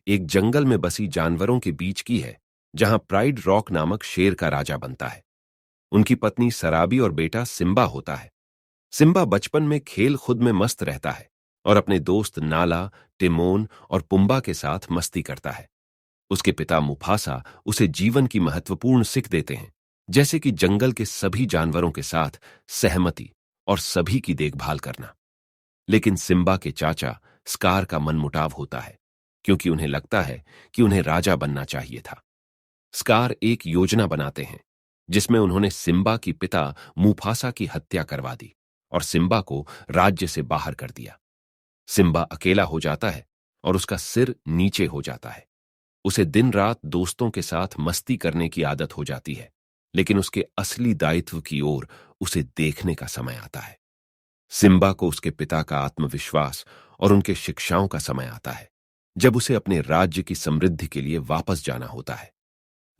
एक जंगल में बसी जानवरों के बीच की है, जहां प्राइड रॉक नामक शेर का राजा बनता है। उनकी पत्नी सराबी और बेटा सिम्बा होता है। सिम्बा बचपन में खेल खुद में मस्त रहता है और अपने दोस्त नाला, टिमोन और पुम्बा के साथ मस्ती करता है। उसके पिता मुफासा उसे जीवन की महत्वपूर्ण सीख देते हैं, जैसे कि जंगल के सभी जानवरों के साथ सहमति और सभी की देखभाल करना। लेकिन सिम्बा के चाचा स्कार का मनमुटाव होता है, क्योंकि उन्हें लगता है कि उन्हें राजा बनना चाहिए था। स्कार एक योजना बनाते हैं, जिसमें उन्होंने सिम्बा की पिता मुफासा की हत्या करवा दी और सिम्बा को राज्य से बाहर कर दिया। सिम्बा अकेला हो जाता है और उसका सिर नीचे हो जाता है। उसे दिन रात दोस्तों के साथ मस्ती करने की आदत हो जाती है, लेकिन उसके असली दायित्व की ओर उसे देखने का समय आता है। सिम्बा को उसके पिता का आत्मविश्वास और उनके शिक्षाओं का समय आता है, जब उसे अपने राज्य की समृद्धि के लिए वापस जाना होता है।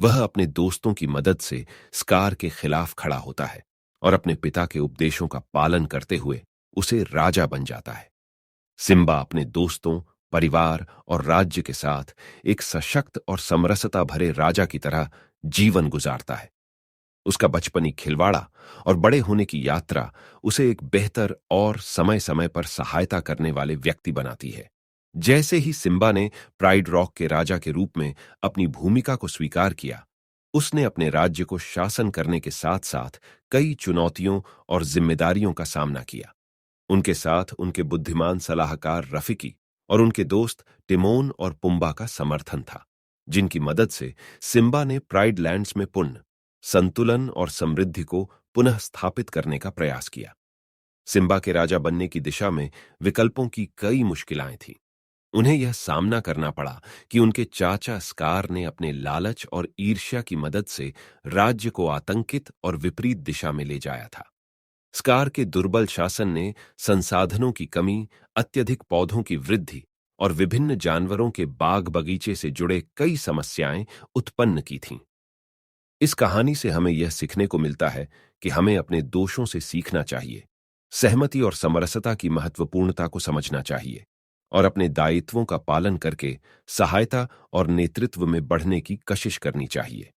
वह अपने दोस्तों की मदद से स्कार के खिलाफ खड़ा होता है और अपने पिता के उपदेशों का पालन करते हुए उसे राजा बन जाता है। सिम्बा अपने दोस्तों, परिवार और राज्य के साथ एक सशक्त और समरसता भरे राजा की तरह जीवन गुजारता है। उसका बचपनी खिलवाड़ा और बड़े होने की यात्रा उसे एक बेहतर और समय समय पर सहायता करने वाले व्यक्ति बनाती है। जैसे ही सिम्बा ने प्राइड रॉक के राजा के रूप में अपनी भूमिका को स्वीकार किया, उसने अपने राज्य को शासन करने के साथ साथ कई चुनौतियों और जिम्मेदारियों का सामना किया। उनके साथ उनके बुद्धिमान सलाहकार रफिकी और उनके दोस्त टिमोन और पुम्बा का समर्थन था, जिनकी मदद से सिम्बा ने प्राइड लैंड्स में पुण्य, संतुलन और समृद्धि को पुनः स्थापित करने का प्रयास किया। सिम्बा के राजा बनने की दिशा में विकल्पों की कई मुश्किलें थीं। उन्हें यह सामना करना पड़ा कि उनके चाचा स्कार ने अपने लालच और ईर्ष्या की मदद से राज्य को आतंकित और विपरीत दिशा में ले जाया था। स्कार के दुर्बल शासन ने संसाधनों की कमी, अत्यधिक पौधों की वृद्धि और विभिन्न जानवरों के बाग बगीचे से जुड़े कई समस्याएं उत्पन्न की थीं। इस कहानी से हमें यह सीखने को मिलता है कि हमें अपने दोषों से सीखना चाहिए, सहमति और समरसता की महत्वपूर्णता को समझना चाहिए और अपने दायित्वों का पालन करके सहायता और नेतृत्व में बढ़ने की कशिश करनी चाहिए।